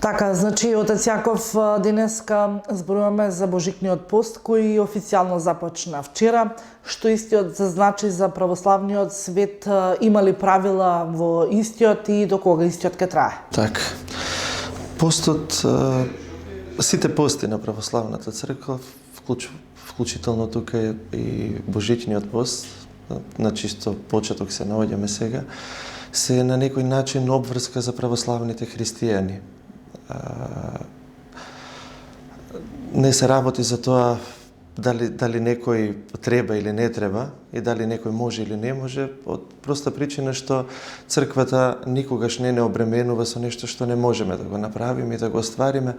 Така, значи, отец Јаков, денеска зборуваме за Божикниот пост, кој официјално започна вчера. Што истиот значи за православниот свет? Има ли правила во истиот и до кога истиот ќе трае? Так. Постот, сите пости на православната црква, вклучително тука и Божикниот пост, на чисто почеток се наоѓаме сега, се на некој начин обврска за православните христијани. Не се работи за тоа дали некој треба или не треба и дали некој може или не може, од проста причина што црквата никогаш не обременува со нешто што не можеме да го направиме и да го оствариме,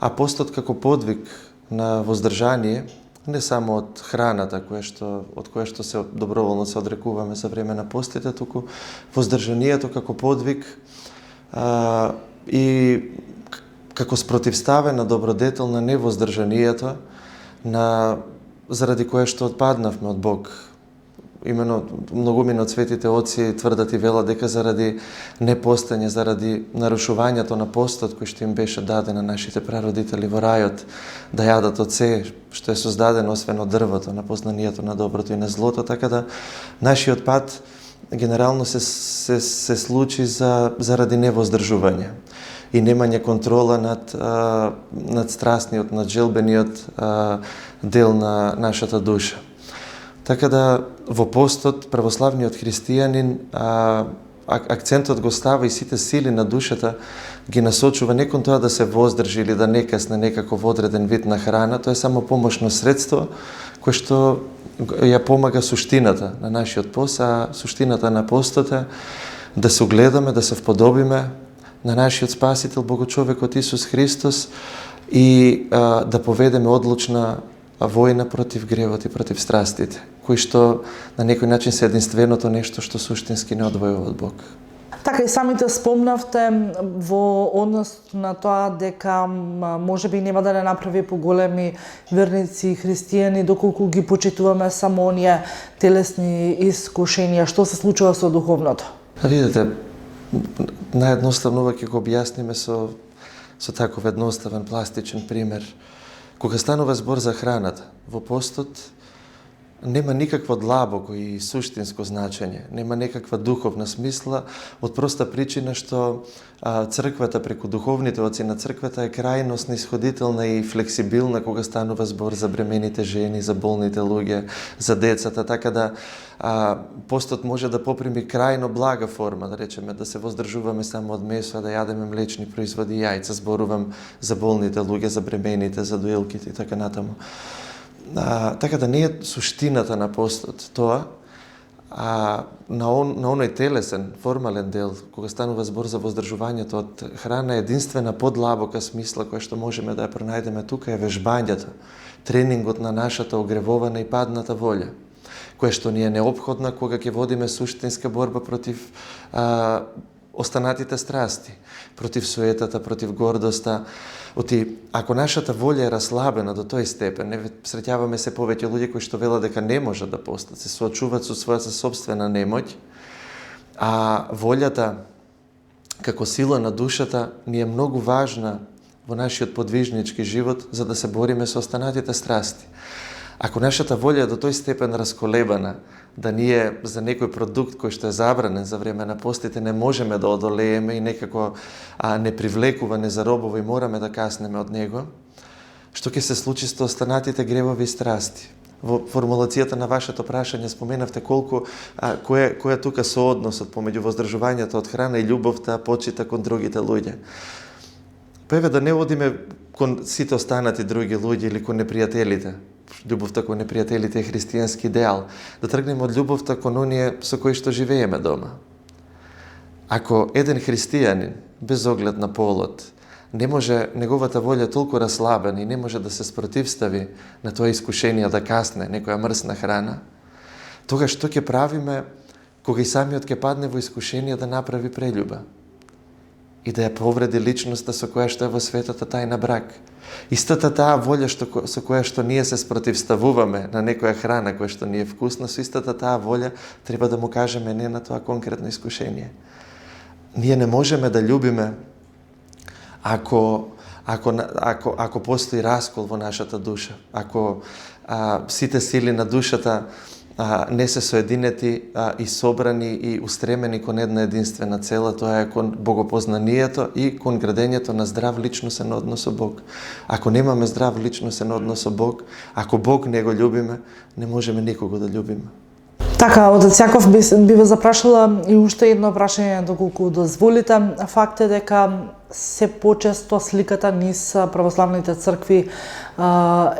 а постот како подвиг на воздржание, не само од храната од која што се доброволно се одрекуваме за време на постите, туку воздржанието како подвиг и како спротивставена добродетел на невоздржанието, заради кое што отпаднавме од Бог. Имено, многумина од светите оци тврдат и велат дека заради непостење, заради нарушувањето на постот кој што им беше даден на нашите прародители во рајот, да јадат од се што е создадено освен од дрвото, на познанието на доброто и на злото, така да нашиот пат генерално се случи заради невоздржување и немање контрола над страстниот, над желбениот дел на нашата душа. Така да во постот православниот христијанин акцентот го става и сите сили на душата ги насочува не кон тоа да се воздржи или да не касне некако во одреден вид на храна, тоа е само помошно средство кое што ја помага суштината на нашиот пост, а суштината на постот е да се огледаме, да се вподобиме на нашиот Спасител, Богочовекот Исус Христос и да поведеме одлучна војна против гревот и против страстите, кои што на некој начин се единственото нешто што суштински не одвојува од Бог. Така и самите спомнавте во однос на тоа дека можеби нема да не направи поголеми верници христијани доколку ги почитуваме само оние телесни искушенија. Што се случува со духовното? Видете, наједноставно ќе го објасниме со таков едноставен пластичен пример. Кога станува збор за храната, во постот нема никакво длабоко и суштинско значење, нема некаква духовна смисла, од проста причина што црквата преку духовните оци на црквата е крајно снисходителна и флексибилна кога станува збор за бремените жени, за болните луѓе, за децата, така да постот може да поприми крајно блага форма, да речеме, да се воздржуваме само од месо, да јадеме млечни производи, јајца, зборувам за болните луѓе, за бремените, за доилките и така натаму. Така да не е суштината на постот тоа, а на оној телесен, формален дел, кога станува збор за воздржувањето од храна, единствена подлабока смисла која што можеме да ја пронајдеме тука е вежбањето, тренингот на нашата огревована и падната волја, која што ни е неопходна кога ќе водиме суштинска борба против останатите страсти, против суетата, против гордоста. Ако нашата волја е раслабена до тој степен, среќаваме се повеќе луѓе кои што велат дека не можат да постат, се соочуваат со својата собствена немоќ, а волјата како сила на душата ни е многу важна во нашиот подвижнички живот за да се бориме со останатите страсти. Ако нашата волја е до тој степен расколебана, да ние за некој продукт кој што е забранен за време на постите не можеме да одолееме и некако не привлекува, не заробува и мораме да каснеме од него, што ќе се случи со останатите гревови и страсти? Во формулацијата на вашето прашање споменавте колку кој е тука соодносот помеѓу воздржувањето од храна и љубовта, почита кон другите луѓе. Па еве да не одиме кон сите останати други луѓе или кон непријателите. Љубовта кон непријателите е христијански идеал. Да тргнеме од љубовта кон оние со кои што живееме дома. Ако еден христијанин, без оглед на полот, не може неговата волја толку раслабена и не може да се спротивстави на тоа искушение да касне некоја мрсна храна, тогаш што ќе правиме кога и самиот ќе падне во искушение да направи прељуба и да ја повреди личноста со која што е во светата тајна брак? Истата таа волја со која што ние се спротивставуваме на некоја храна која што ни е вкусна, со истата таа волја треба да му кажеме не на тоа конкретно искушение. Ние не можеме да љубиме ако постои раскол во нашата душа, ако сите сили на душата не се соединети и собрани и устремени кон една единствена цела, тоа е кон богопознанието и кон градењето на здрав личносен однос со Бог. Ако немаме здрав личносен однос со Бог, ако Бог не го љубиме, не можеме никого да љубиме. Така, отец Јаков би ве запрашала и уште едно прашање, доколку дозволите. Факт е дека се почесто сликата низ православните цркви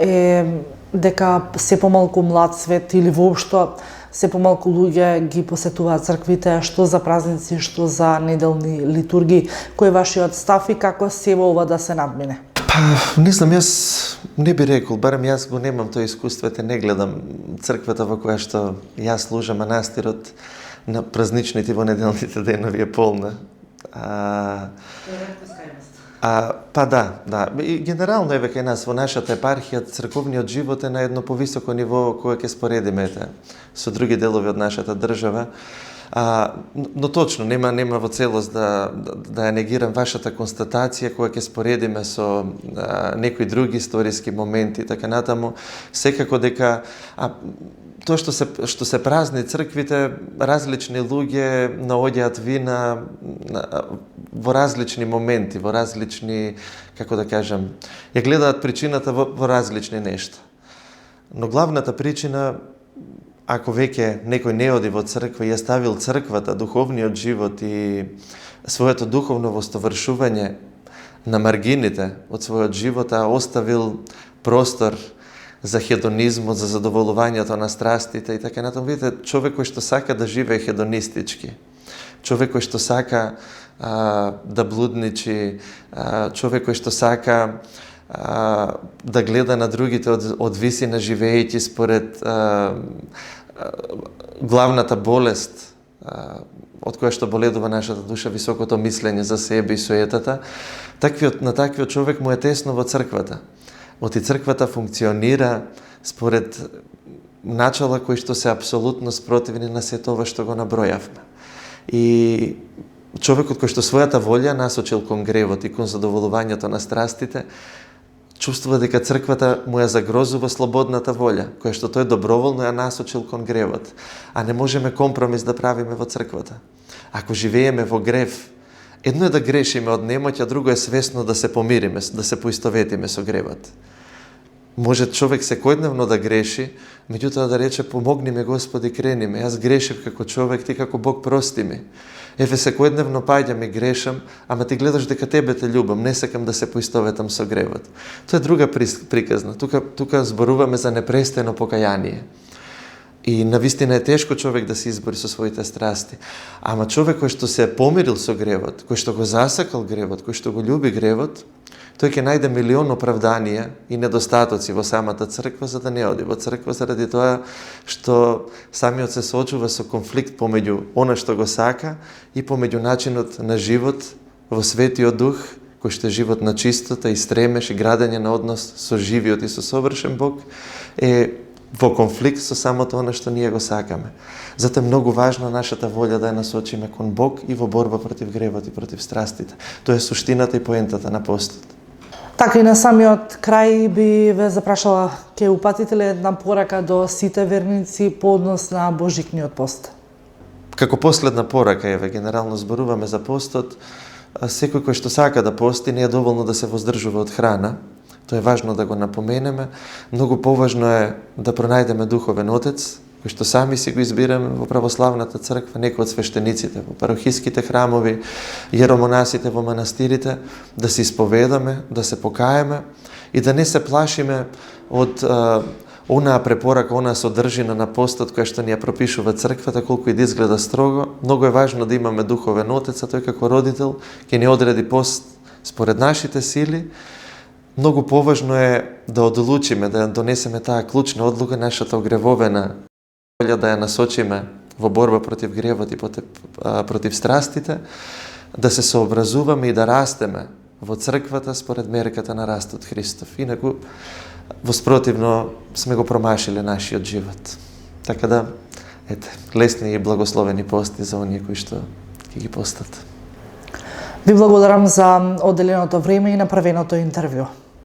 е дека се помалку млад свет или воопшто се помалку луѓе ги посетуваат црквите, што за празници, што за неделни литурги. Кој е вашиот став и како се во ова да се надмине? Не знам, јас не би рекол, барем јас го немам тој искуство, не гледам црквата во која што јас служам, манастирот на празничните во неделните денови е полна. Па да. И генерално еве кај нас во нашата епархија црковниот живот е на едно повисоко ниво кое ќе споредиме со други делови од нашата држава. Но точно, нема во целост да ја негирам вашата констатација која ќе споредиме со некои други историски моменти, така натаму. Секако дека тоа што се празни црквите, различни луѓе наоѓаат вина во различни моменти, во различни, како да кажам, ја гледаат причината во различни нешта. Но главната причина, ако веќе некој не оди во црква и ја ставил црквата, духовниот живот и своето духовно востовршување на маргините од својот живот, оставил простор за хедонизмот, за задоволувањето на страстите и така натаму. Видите, човек кој што сака да живее хедонистички, човек кој што сака да блудничи, човек кој што сака да гледа на другите од висина живеејќи според главната болест од која што боледува нашата душа, високото мислење за себе и суетата, на таквиот човек му е тесно во црквата. Оти црквата функционира според начала кои што се апсолутно спротивни на сето ова што го набројавме. И човекот кој што својата волја насочил кон гревот и кон задоволувањето на страстите, чувствува дека црквата му ја загрозува слободната волја, која што тој доброволно ја насочил кон гревот. А не можеме компромис да правиме во црквата. Ако живееме во грев, едно е да грешиме од немоќ, а друго е свесно да се помириме, да се поистоветиме со гревот. Може човек секојдневно да греши, меѓутоа да рече: помогни ме Господи, крени ме, јас грешив како човек, ти како Бог прости ми. Еве секојдневно паѓам и грешам, ама ти гледаш дека тебе те љубам, не сакам да се поистоветам со гревот. Тоа е друга приказна. Тука зборуваме за непрестано покаяние. И навистина е тешко човек да се избори со своите страсти. Ама човек кој што се помирил со гревот, кој што го засакал гревот, кој што го љуби гревот, тој ќе најде милион оправданија и недостатоци во самата црква за да не оди во црква, заради тоа што самиот се соочува со конфликт помеѓу она што го сака и помеѓу начинот на живот во светиот дух, кој што е живот на чистота и стремеш и градење на однос со живиот и со совршен Бог, е во конфликт со самото оно што ние го сакаме. Затоа е многу важно нашата волја да ја насочиме кон Бог и во борба против гревот и против страстите. Тоа е суштината и поентата на постот. Така и на самиот крај би ве запрашала, ќе упатите ли една порака до сите верници по однос на Божикниот пост? Како последна порака, еве, генерално зборуваме за постот, секој кој што сака да пости не е доволно да се воздржува од храна. Тоа е важно да го напоменеме. Многу поважно е да пронајдеме духовен отец, кој што сами си го избираме во православната црква, некој од свештениците во парохиските храмови, јеромонасите во манастирите, да се исповедаме, да се покаеме и да не се плашиме од онаа препорака, онаа содржина на постот која што ни ја пропишува црквата, колку и да изгледа строго. Многу е важно да имаме духовен отец, а тој како родител ќе ни одреди пост според нашите сили. Многу поважно е да одлучиме, да донесеме таа клучна одлука, нашата огревовена волја да ја насочиме во борба против гревот и против страстите, да се сообразуваме и да растеме во црквата според мерката на растот Христов. Инаку, воспротивно, сме го промашиле нашиот живот. Така да, лесни и благословени пости за оние кои што ќе ги постат. Ви благодарам за одделеното време и направеното интервју.